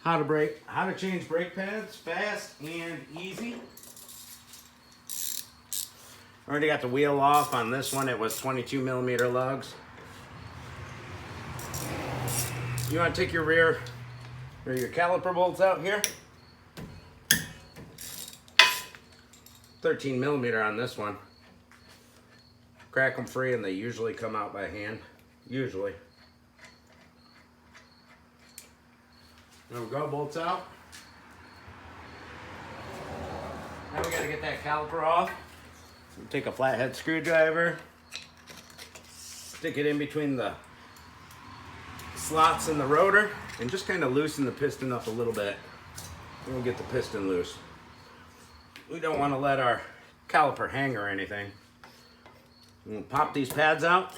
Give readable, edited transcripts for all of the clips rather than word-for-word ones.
How to change brake pads fast and easy. Already got the wheel off on this one. It was 22mm lugs. You want to take your rear or your caliper bolts out here. 13mm on this one. Crack them free, and they usually come out by hand. Usually. There we go, bolts out. Now we got to get that caliper off. We'll take a flathead screwdriver, stick it in between the slots in the rotor, and just kind of loosen the piston up a little bit. And we'll get the piston loose. We don't want to let our caliper hang or anything. We'll pop these pads out.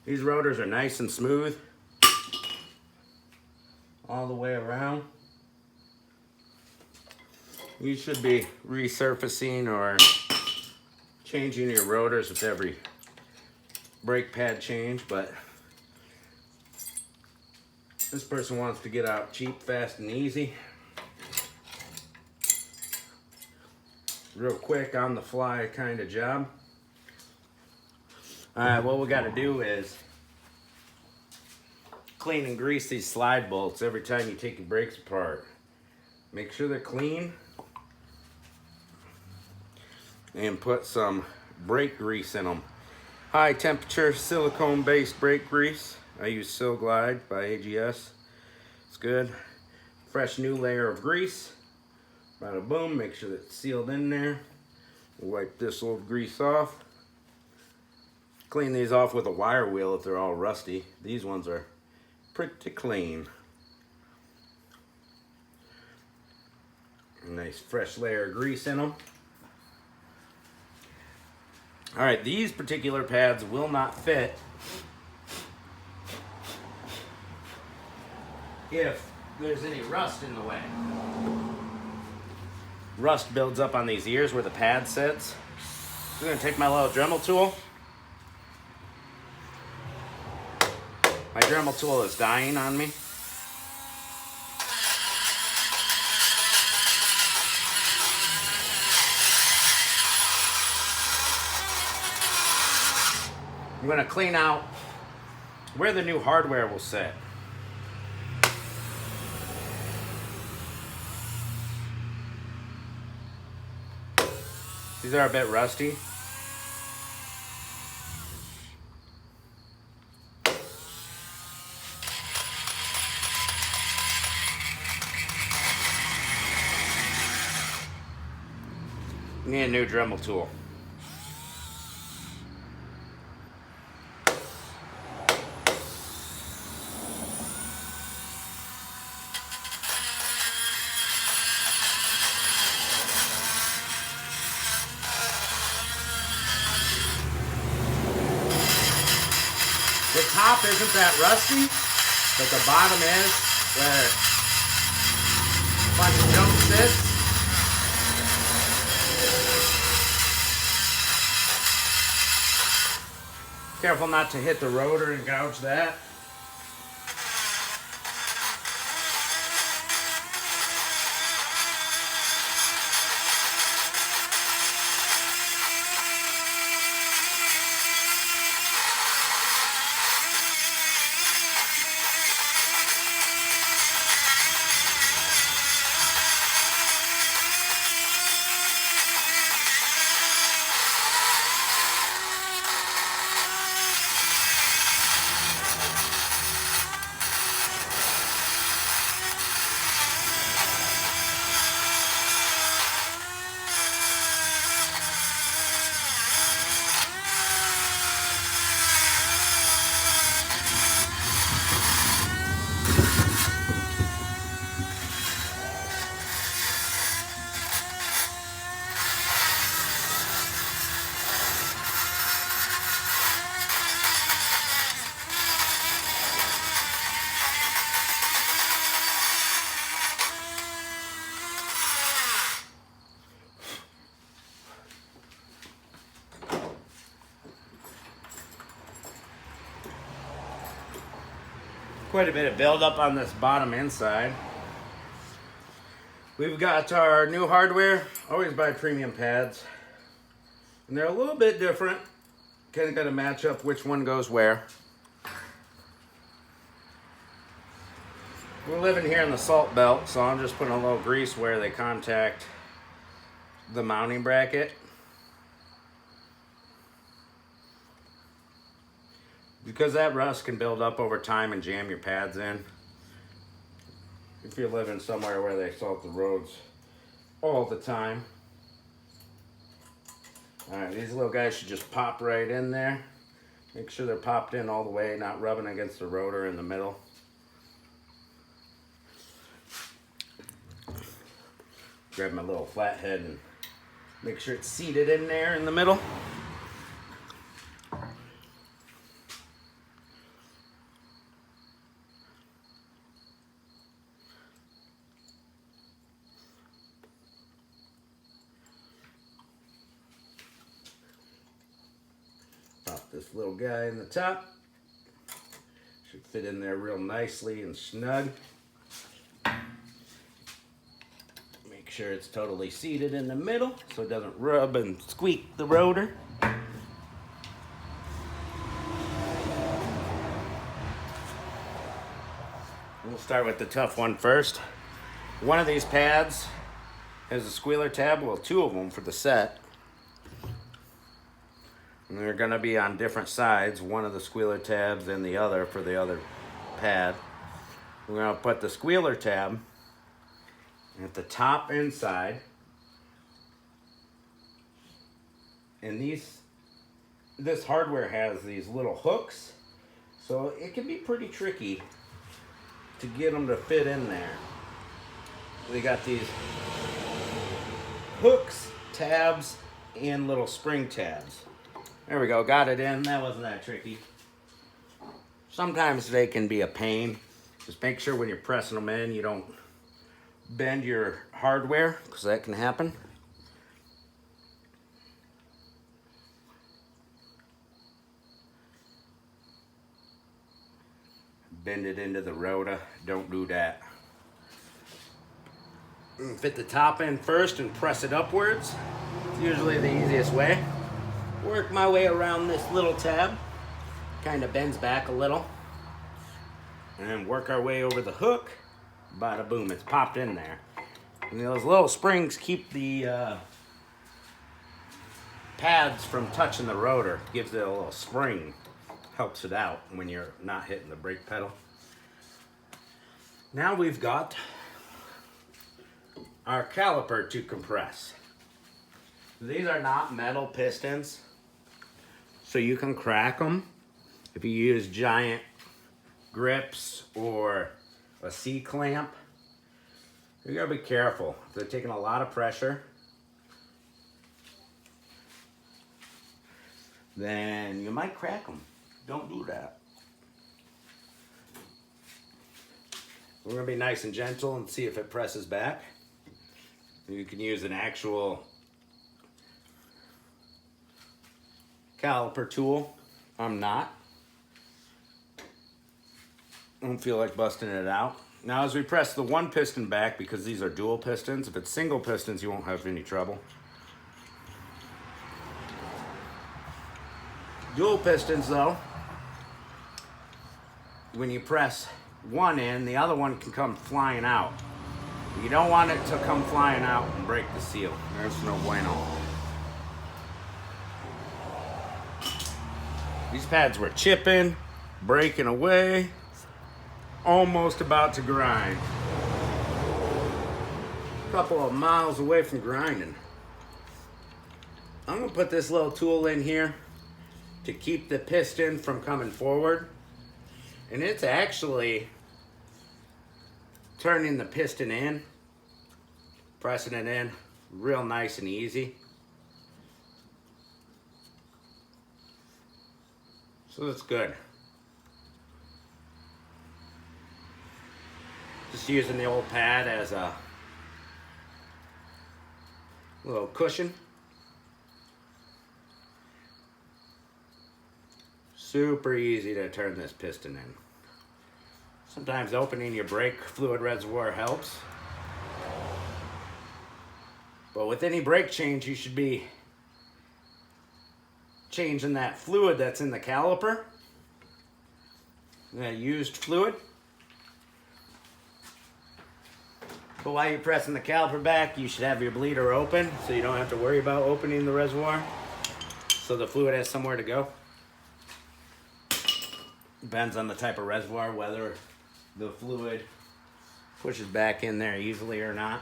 These rotors are nice and smooth all the way around. You should be resurfacing or changing your rotors with every brake pad change, but this person wants to get out cheap, fast, and easy. Real quick, on the fly kind of job. Alright, what we got to do is clean and grease these slide bolts every time you take your brakes apart. Make sure they're clean. And put some brake grease in them. High temperature silicone based brake grease. I use Sil Glide by AGS. It's good. Fresh new layer of grease. Bada boom, make sure that it's sealed in there. Wipe this old grease off. Clean these off with a wire wheel if they're all rusty. These ones are pretty clean. A nice fresh layer of grease in them. Alright, these particular pads will not fit if there's any rust in the way. Rust builds up on these ears where the pad sits. I'm going to take my little Dremel tool. My Dremel tool is dying on me. I'm going to clean out where the new hardware will sit. These are a bit rusty. Need a new Dremel tool. The top isn't that rusty, but the bottom is where a bunch of junk sits. Careful not to hit the rotor and gouge that. Quite a bit of buildup on this bottom inside. We've got our new hardware. Always buy premium pads. And they're a little bit different. Kind of got to match up which one goes where. We're living here in the salt belt, so I'm just putting a little grease where they contact the mounting bracket. Because that rust can build up over time and jam your pads in. If you're living somewhere where they salt the roads all the time. Alright, these little guys should just pop right in there. Make sure they're popped in all the way, not rubbing against the rotor in the middle. Grab my little flathead and make sure it's seated in there in the middle. Pop this little guy in the top. Should fit in there real nicely and snug. Make sure it's totally seated in the middle so it doesn't rub and squeak the rotor. We'll start with the tough one first. One of these pads has a squealer tab, well, two of them for the set. And they're going to be on different sides, one of the squealer tabs and the other for the other pad. We're going to put the squealer tab at the top inside. And this hardware has these little hooks, so it can be pretty tricky to get them to fit in there. We got these hooks, tabs, and little spring tabs. There we go, got it in. That wasn't that tricky. Sometimes they can be a pain. Just make sure when you're pressing them in, you don't bend your hardware, because that can happen. Bend it into the rotor. Don't do that. Fit the top end first and press it upwards. It's usually the easiest way. Work my way around this little tab. Kind of bends back a little. And then work our way over the hook. Bada boom, it's popped in there. And those little springs keep the pads from touching the rotor. Gives it a little spring. Helps it out when you're not hitting the brake pedal. Now we've got our caliper to compress. These are not metal pistons, so you can crack them if you use giant grips or a C-clamp. You gotta be careful. If they're taking a lot of pressure, then you might crack them. Don't do that. We're gonna be nice and gentle and see if it presses back. You can use an actual caliper tool. I'm not. I don't feel like busting it out. Now as we press the one piston back, because these are dual pistons, if it's single pistons you won't have any trouble. Dual pistons though, when you press one in, the other one can come flying out. You don't want it to come flying out and break the seal. There's no bueno. These pads were chipping, breaking away, almost about to grind. A couple of miles away from grinding. I'm gonna put this little tool in here to keep the piston from coming forward. And it's actually turning the piston in, pressing it in real nice and easy. So that's good. Just using the old pad as a little cushion. Super easy to turn this piston in. Sometimes opening your brake fluid reservoir helps. But with any brake change, you should be changing that fluid that's in the caliper, that used fluid. But while you're pressing the caliper back, you should have your bleeder open so you don't have to worry about opening the reservoir, so the fluid has somewhere to go. Depends on the type of reservoir, whether the fluid pushes back in there easily or not.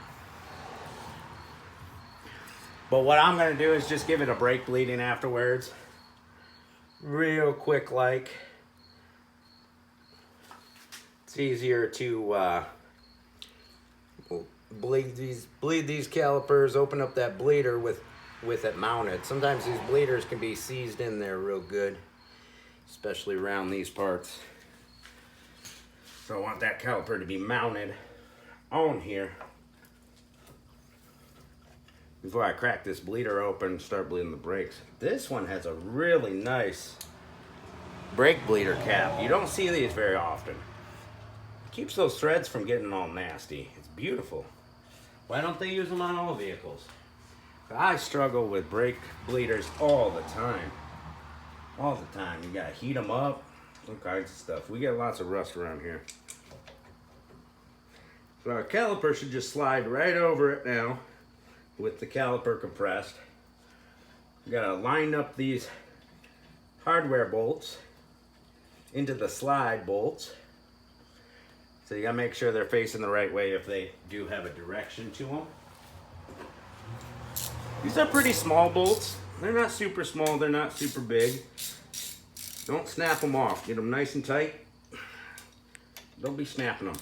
But what I'm going to do is just give it a brake bleeding afterwards. Real quick like. It's easier to bleed these calipers, open up that bleeder with it mounted. Sometimes these bleeders can be seized in there real good, especially around these parts. So I want that caliper to be mounted on here before I crack this bleeder open and start bleeding the brakes. This one has a really nice brake bleeder cap. You don't see these very often. It keeps those threads from getting all nasty. It's beautiful. Why don't they use them on all vehicles? I struggle with brake bleeders all the time. All the time. You gotta heat them up, all kinds of stuff. We get lots of rust around here. So our caliper should just slide right over it now with the caliper compressed. You gotta line up these hardware bolts into the slide bolts. So you gotta make sure they're facing the right way if they do have a direction to them. These are pretty small bolts. They're not super small, they're not super big. Don't snap them off. Get them nice and tight. Don't be snapping them.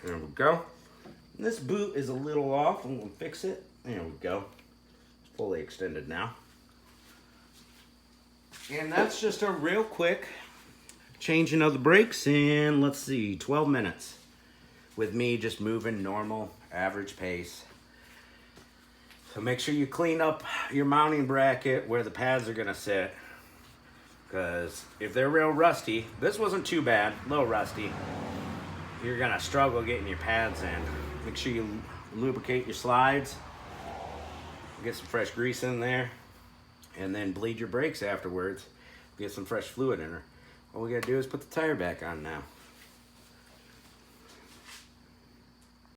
There we go. This boot is a little off. I'm going to fix it. There we go. It's fully extended now. And that's just a real quick changing of the brakes in, let's see, 12 minutes. With me just moving normal, average pace. So make sure you clean up your mounting bracket where the pads are going to sit. Because if they're real rusty, this wasn't too bad, a little rusty. You're going to struggle getting your pads in. Make sure you lubricate your slides. Get some fresh grease in there. And then bleed your brakes afterwards. Get some fresh fluid in her. All we got to do is put the tire back on now.